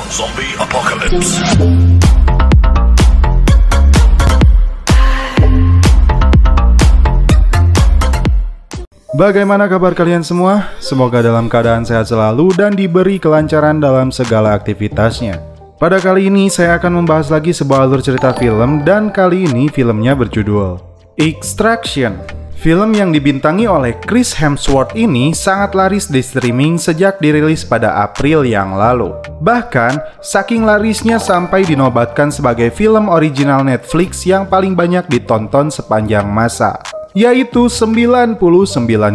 Zombie Apocalypse. Bagaimana kabar kalian semua? Semoga dalam keadaan sehat selalu dan diberi kelancaran dalam segala aktivitasnya. Pada kali ini saya akan membahas lagi sebuah alur cerita film, dan kali ini filmnya berjudul Extraction. Film yang dibintangi oleh Chris Hemsworth ini sangat laris di streaming sejak dirilis pada April yang lalu. Bahkan, saking larisnya sampai dinobatkan sebagai film original Netflix yang paling banyak ditonton sepanjang masa, yaitu 99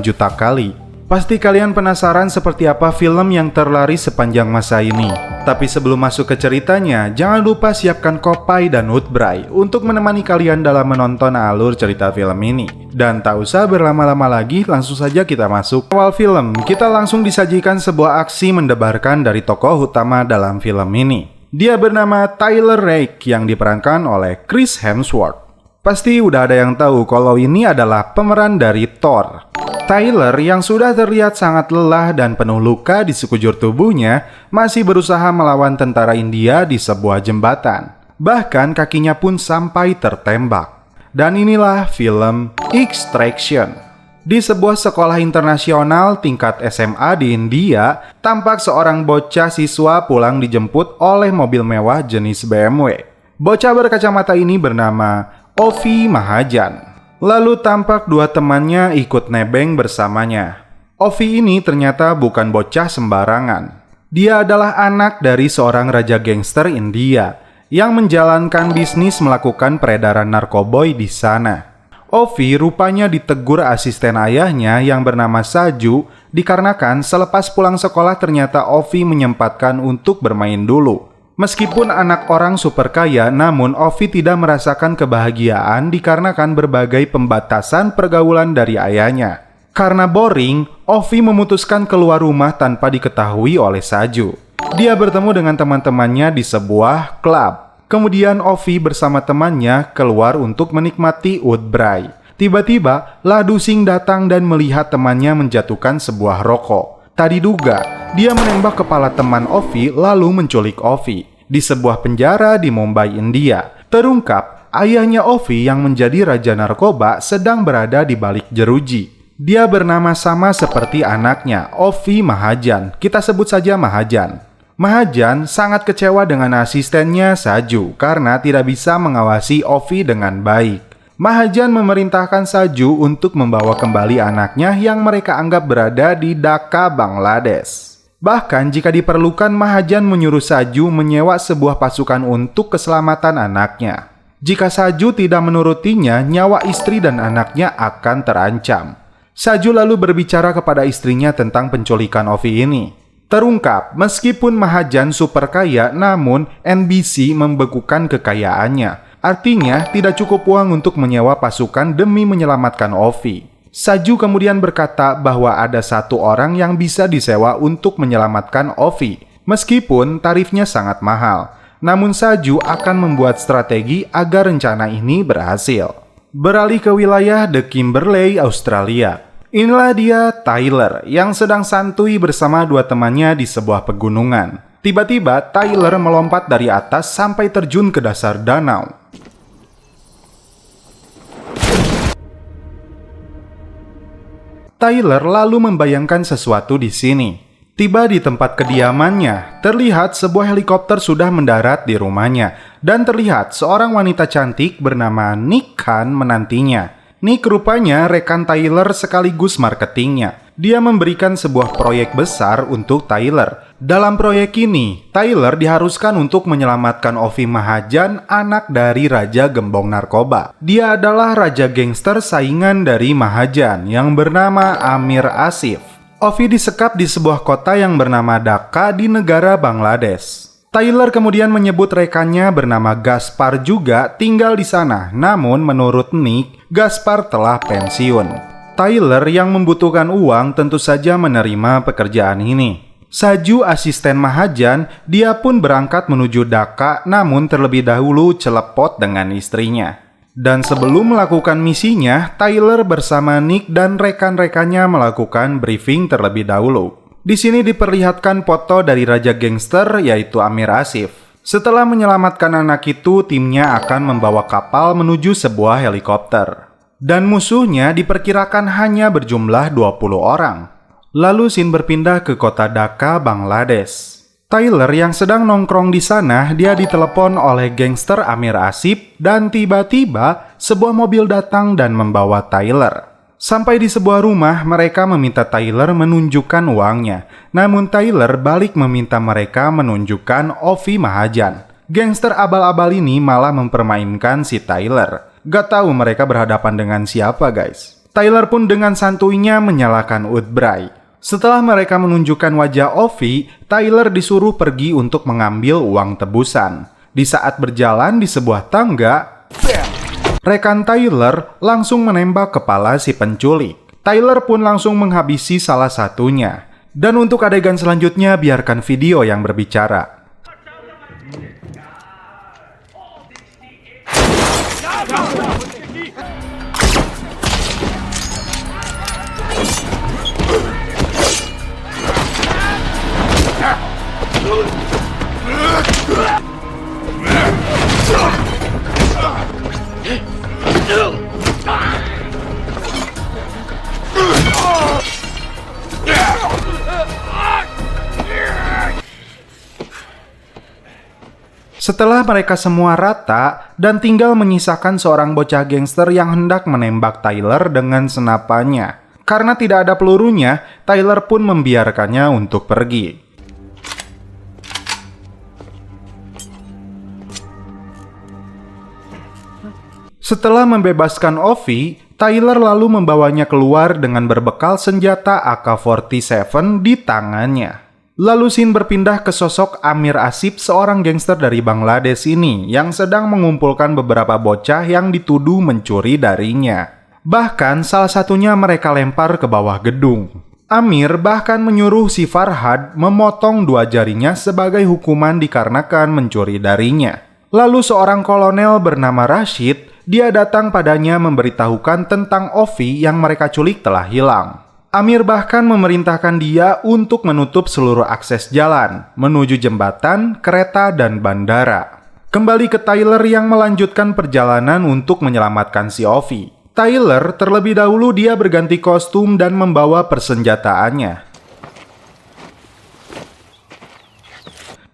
juta kali. Pasti kalian penasaran seperti apa film yang terlaris sepanjang masa ini. Tapi sebelum masuk ke ceritanya, jangan lupa siapkan kopai dan woodbray untuk menemani kalian dalam menonton alur cerita film ini. Dan tak usah berlama-lama lagi, langsung saja kita masuk. Awal film, kita langsung disajikan sebuah aksi mendebarkan dari tokoh utama dalam film ini. Dia bernama Tyler Rake yang diperankan oleh Chris Hemsworth. Pasti udah ada yang tahu kalau ini adalah pemeran dari Thor. Tyler yang sudah terlihat sangat lelah dan penuh luka di sekujur tubuhnya masih berusaha melawan tentara India di sebuah jembatan. Bahkan kakinya pun sampai tertembak. Dan inilah film Extraction. Di sebuah sekolah internasional tingkat SMA di India, tampak seorang bocah siswa pulang dijemput oleh mobil mewah jenis BMW. Bocah berkacamata ini bernama Ovi Mahajan. Lalu tampak dua temannya ikut nebeng bersamanya. Ovi ini ternyata bukan bocah sembarangan. Dia adalah anak dari seorang raja gangster India yang menjalankan bisnis melakukan peredaran narkoboy di sana. Ovi rupanya ditegur asisten ayahnya yang bernama Saju dikarenakan selepas pulang sekolah ternyata Ovi menyempatkan untuk bermain dulu. Meskipun anak orang super kaya, namun Ovi tidak merasakan kebahagiaan dikarenakan berbagai pembatasan pergaulan dari ayahnya. Karena boring, Ovi memutuskan keluar rumah tanpa diketahui oleh Saju. Dia bertemu dengan teman-temannya di sebuah klub. Kemudian Ovi bersama temannya keluar untuk menikmati woodbray. Tiba-tiba, Ladu Singh datang dan melihat temannya menjatuhkan sebuah rokok. Tak diduga, dia menembak kepala teman Ovi lalu menculik Ovi di sebuah penjara di Mumbai, India. Terungkap, ayahnya Ovi yang menjadi raja narkoba sedang berada di balik jeruji. Dia bernama sama seperti anaknya, Ovi Mahajan. Kita sebut saja Mahajan. Mahajan sangat kecewa dengan asistennya Saju karena tidak bisa mengawasi Ovi dengan baik. Mahajan memerintahkan Saju untuk membawa kembali anaknya yang mereka anggap berada di Dhaka, Bangladesh. Bahkan jika diperlukan, Mahajan menyuruh Saju menyewa sebuah pasukan untuk keselamatan anaknya. Jika Saju tidak menurutinya, nyawa istri dan anaknya akan terancam. Saju lalu berbicara kepada istrinya tentang penculikan Ovi ini. Terungkap, meskipun Mahajan super kaya, namun NBC membekukan kekayaannya. Artinya, tidak cukup uang untuk menyewa pasukan demi menyelamatkan Ovi. Saju kemudian berkata bahwa ada satu orang yang bisa disewa untuk menyelamatkan Ovi, meskipun tarifnya sangat mahal. Namun Saju akan membuat strategi agar rencana ini berhasil. Beralih ke wilayah The Kimberley, Australia. Inilah dia Tyler yang sedang santuy bersama dua temannya di sebuah pegunungan. Tiba-tiba Tyler melompat dari atas sampai terjun ke dasar danau. Tyler lalu membayangkan sesuatu di sini. Tiba di tempat kediamannya, terlihat sebuah helikopter sudah mendarat di rumahnya, dan terlihat seorang wanita cantik bernama Nick Khan menantinya. Nick rupanya rekan Tyler sekaligus marketingnya. Dia memberikan sebuah proyek besar untuk Tyler. Dalam proyek ini, Tyler diharuskan untuk menyelamatkan Ovi Mahajan, anak dari Raja Gembong Narkoba. Dia adalah raja gangster saingan dari Mahajan yang bernama Amir Asif. Ovi disekap di sebuah kota yang bernama Dhaka di negara Bangladesh. Tyler kemudian menyebut rekannya bernama Gaspar juga tinggal di sana. Namun menurut Nick, Gaspar telah pensiun. Tyler yang membutuhkan uang tentu saja menerima pekerjaan ini. Saju asisten Mahajan, dia pun berangkat menuju Dhaka, namun terlebih dahulu celepot dengan istrinya. Dan sebelum melakukan misinya, Tyler bersama Nick dan rekan-rekannya melakukan briefing terlebih dahulu. Di sini diperlihatkan foto dari raja gangster yaitu Amir Asif. Setelah menyelamatkan anak itu, timnya akan membawa kapal menuju sebuah helikopter. Dan musuhnya diperkirakan hanya berjumlah 20 orang. Lalu scene berpindah ke kota Dhaka, Bangladesh. Tyler yang sedang nongkrong di sana, dia ditelepon oleh gangster Amir Asif dan tiba-tiba sebuah mobil datang dan membawa Tyler. Sampai di sebuah rumah, mereka meminta Tyler menunjukkan uangnya. Namun Tyler balik meminta mereka menunjukkan Ovi Mahajan. Gangster abal-abal ini malah mempermainkan si Tyler. Gak tahu mereka berhadapan dengan siapa guys. Tyler pun dengan santuinya menyalakan Woodbray. Setelah mereka menunjukkan wajah Ovi, Tyler disuruh pergi untuk mengambil uang tebusan. Di saat berjalan di sebuah tangga, rekan Tyler langsung menembak kepala si penculik. Tyler pun langsung menghabisi salah satunya. Dan untuk adegan selanjutnya, biarkan video yang berbicara. Setelah mereka semua rata dan tinggal menyisakan seorang bocah gangster yang hendak menembak Tyler dengan senapannya. Karena tidak ada pelurunya, Tyler pun membiarkannya untuk pergi. Setelah membebaskan Ovi, Tyler lalu membawanya keluar dengan berbekal senjata AK-47 di tangannya. Lalu scene berpindah ke sosok Amir Asif, seorang gangster dari Bangladesh ini yang sedang mengumpulkan beberapa bocah yang dituduh mencuri darinya. Bahkan salah satunya mereka lempar ke bawah gedung. Amir bahkan menyuruh si Farhad memotong 2 jarinya sebagai hukuman dikarenakan mencuri darinya. Lalu seorang kolonel bernama Rashid, dia datang padanya memberitahukan tentang Ovi yang mereka culik telah hilang. Amir bahkan memerintahkan dia untuk menutup seluruh akses jalan menuju jembatan, kereta, dan bandara. Kembali ke Tyler yang melanjutkan perjalanan untuk menyelamatkan si Ovi. Tyler terlebih dahulu dia berganti kostum dan membawa persenjataannya.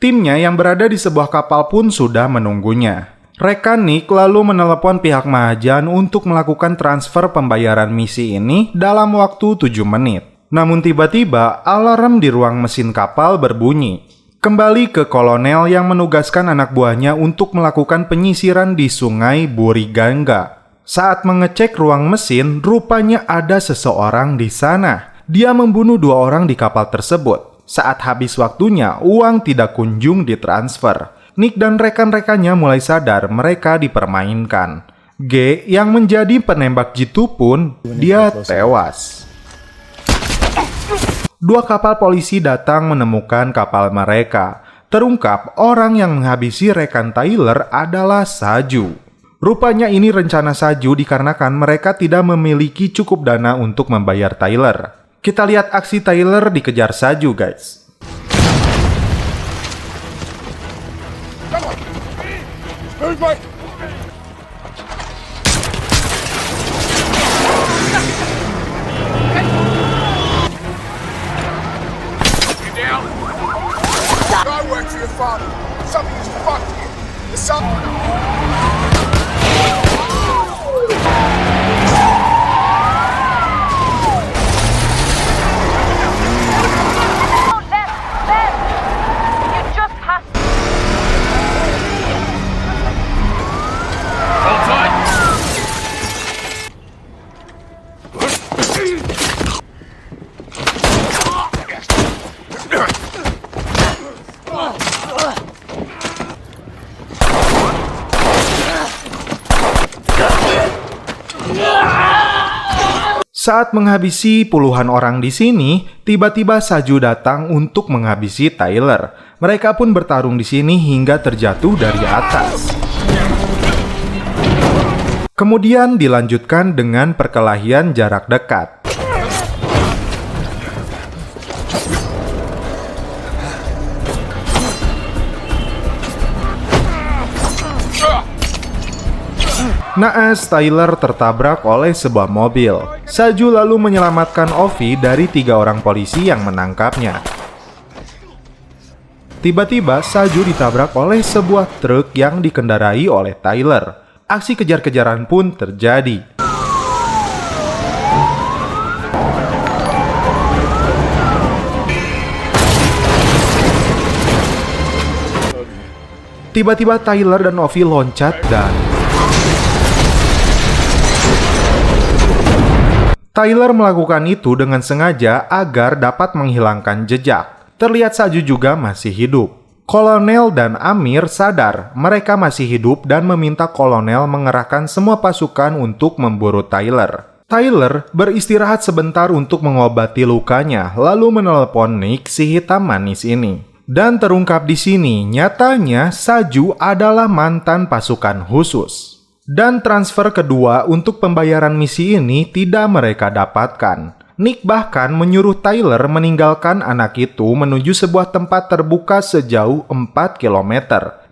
Timnya yang berada di sebuah kapal pun sudah menunggunya. Rekan Nick lalu menelepon pihak Mahajan untuk melakukan transfer pembayaran misi ini dalam waktu 7 menit. Namun tiba-tiba alarm di ruang mesin kapal berbunyi. Kembali ke kolonel yang menugaskan anak buahnya untuk melakukan penyisiran di sungai Buriganga. Saat mengecek ruang mesin, rupanya ada seseorang di sana. Dia membunuh 2 orang di kapal tersebut. Saat habis waktunya, uang tidak kunjung ditransfer. Nick dan rekan-rekannya mulai sadar mereka dipermainkan. G yang menjadi penembak jitu pun, dia tewas. 2 kapal polisi datang menemukan kapal mereka. Terungkap orang yang menghabisi rekan Tyler adalah Saju. Rupanya ini rencana Saju dikarenakan mereka tidak memiliki cukup dana untuk membayar Tyler. Kita lihat aksi Tyler dikejar Saju guys. Saat menghabisi puluhan orang di sini, tiba-tiba Saju datang untuk menghabisi Tyler. Mereka pun bertarung di sini hingga terjatuh dari atas. Kemudian dilanjutkan dengan perkelahian jarak dekat. Naas Tyler tertabrak oleh sebuah mobil. Saju lalu menyelamatkan Ovi dari 3 orang polisi yang menangkapnya. Tiba-tiba Saju ditabrak oleh sebuah truk yang dikendarai oleh Tyler. Aksi kejar-kejaran pun terjadi. Tiba-tiba Tyler dan Ovi loncat dan Tyler melakukan itu dengan sengaja agar dapat menghilangkan jejak. Terlihat Saju juga masih hidup. Kolonel dan Amir sadar mereka masih hidup dan meminta Kolonel mengerahkan semua pasukan untuk memburu Tyler. Tyler beristirahat sebentar untuk mengobati lukanya, lalu menelepon Nick si hitam manis ini. Dan terungkap di sini, nyatanya Saju adalah mantan pasukan khusus. Dan transfer kedua untuk pembayaran misi ini tidak mereka dapatkan. Nick bahkan menyuruh Tyler meninggalkan anak itu menuju sebuah tempat terbuka sejauh 4 km.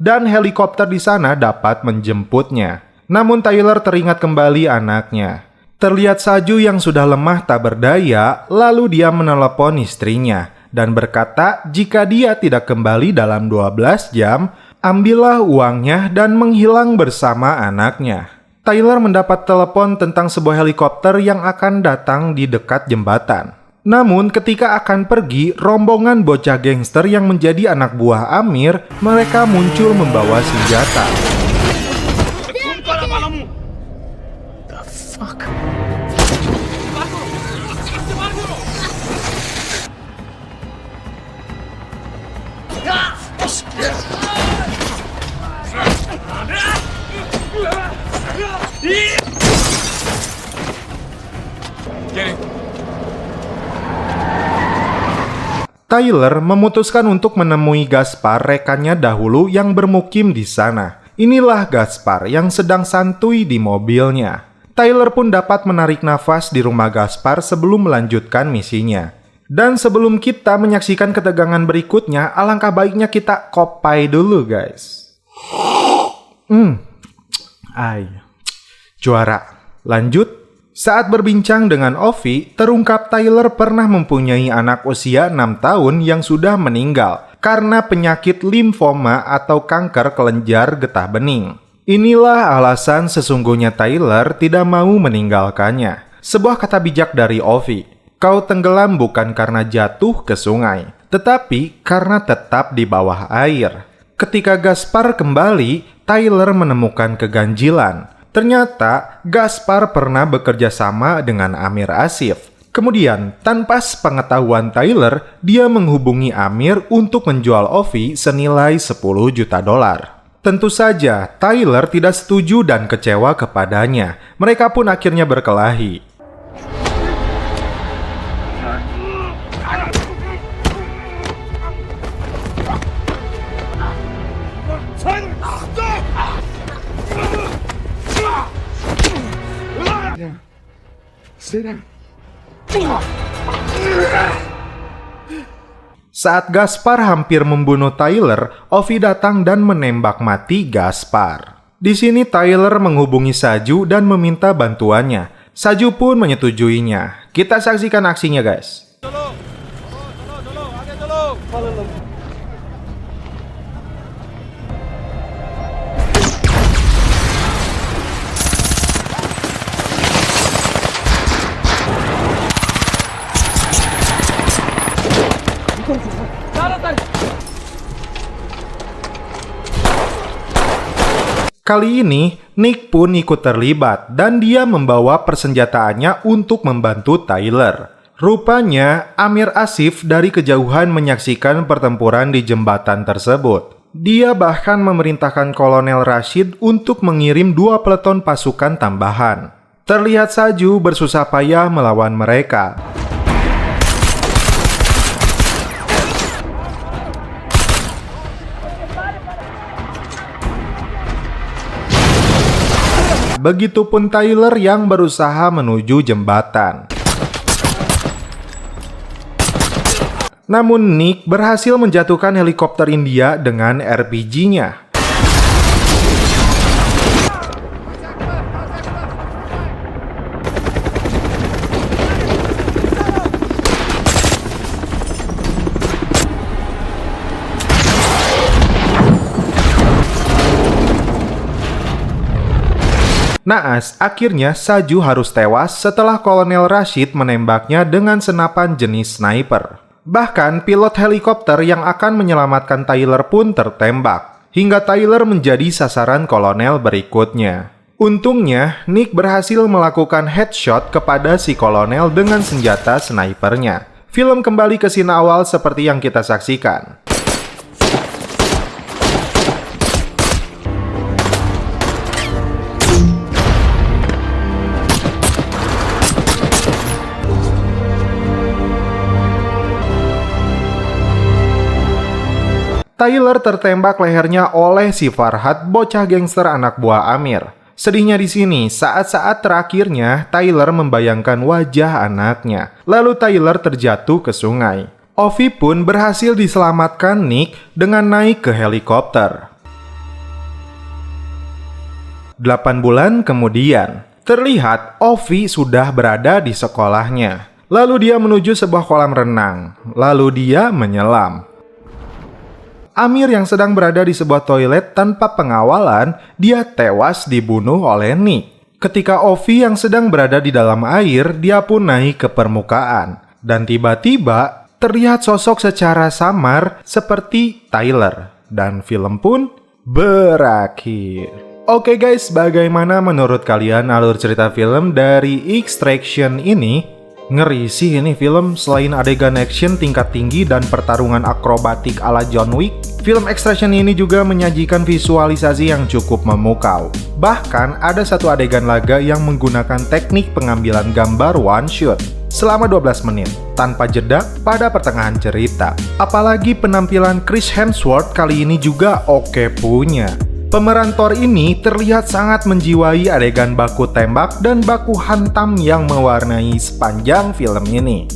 Dan helikopter di sana dapat menjemputnya. Namun Tyler teringat kembali anaknya. Terlihat Saju yang sudah lemah tak berdaya, lalu dia menelepon istrinya. Dan berkata jika dia tidak kembali dalam 12 jam, ambillah uangnya dan menghilang bersama anaknya. Tyler mendapat telepon tentang sebuah helikopter yang akan datang di dekat jembatan. Namun ketika akan pergi, rombongan bocah gangster yang menjadi anak buah Amir, mereka muncul membawa senjata. The fuck? Tyler memutuskan untuk menemui Gaspar, rekannya dahulu yang bermukim di sana. Inilah Gaspar yang sedang santuy di mobilnya. Tyler pun dapat menarik nafas di rumah Gaspar sebelum melanjutkan misinya. Dan sebelum kita menyaksikan ketegangan berikutnya, alangkah baiknya kita kopai dulu guys. Juara. Lanjut. Saat berbincang dengan Ovi, terungkap Tyler pernah mempunyai anak usia 6 tahun yang sudah meninggal karena penyakit limfoma atau kanker kelenjar getah bening. Inilah alasan sesungguhnya Tyler tidak mau meninggalkannya. Sebuah kata bijak dari Ovi. Kau tenggelam bukan karena jatuh ke sungai, tetapi karena tetap di bawah air. Ketika Gaspar kembali, Tyler menemukan keganjilan. Ternyata, Gaspar pernah bekerja sama dengan Amir Asif. Kemudian, tanpa sepengetahuan Tyler, dia menghubungi Amir untuk menjual Ovi senilai 10 juta dolar. Tentu saja, Tyler tidak setuju dan kecewa kepadanya. Mereka pun akhirnya berkelahi. Saat Gaspar hampir membunuh Tyler, Ovi datang dan menembak mati Gaspar. Di sini Tyler menghubungi Saju dan meminta bantuannya. Saju pun menyetujuinya. Kita saksikan aksinya guys. Kali ini, Nick pun ikut terlibat dan dia membawa persenjataannya untuk membantu Tyler. Rupanya, Amir Asif dari kejauhan menyaksikan pertempuran di jembatan tersebut. Dia bahkan memerintahkan Kolonel Rashid untuk mengirim 2 peleton pasukan tambahan. Terlihat Saju bersusah payah melawan mereka. Begitupun Tyler yang berusaha menuju jembatan. Namun Nick berhasil menjatuhkan helikopter India dengan RPG-nya. Naas, akhirnya Saju harus tewas setelah Kolonel Rashid menembaknya dengan senapan jenis sniper. Bahkan pilot helikopter yang akan menyelamatkan Tyler pun tertembak, hingga Tyler menjadi sasaran kolonel berikutnya. Untungnya, Nick berhasil melakukan headshot kepada si kolonel dengan senjata snipernya. Film kembali ke scene awal seperti yang kita saksikan. Tyler tertembak lehernya oleh si Farhad, bocah gangster anak buah Amir. Sedihnya di sini, saat-saat terakhirnya Tyler membayangkan wajah anaknya. Lalu Tyler terjatuh ke sungai. Ovi pun berhasil diselamatkan Nick dengan naik ke helikopter. 8 bulan kemudian, terlihat Ovi sudah berada di sekolahnya. Lalu dia menuju sebuah kolam renang. Lalu dia menyelam. Amir yang sedang berada di sebuah toilet tanpa pengawalan, dia tewas dibunuh oleh Nick. Ketika Ovi yang sedang berada di dalam air, dia pun naik ke permukaan. Dan tiba-tiba, terlihat sosok secara samar seperti Tyler. Dan film pun berakhir. Oke guys, bagaimana menurut kalian alur cerita film dari Extraction ini? Ngeri sih ini film, selain adegan action tingkat tinggi dan pertarungan akrobatik ala John Wick, film Extraction ini juga menyajikan visualisasi yang cukup memukau. Bahkan ada satu adegan laga yang menggunakan teknik pengambilan gambar one shot selama 12 menit, tanpa jeda pada pertengahan cerita. Apalagi penampilan Chris Hemsworth kali ini juga oke punya. Pemeran Thor ini terlihat sangat menjiwai adegan baku tembak dan baku hantam yang mewarnai sepanjang film ini.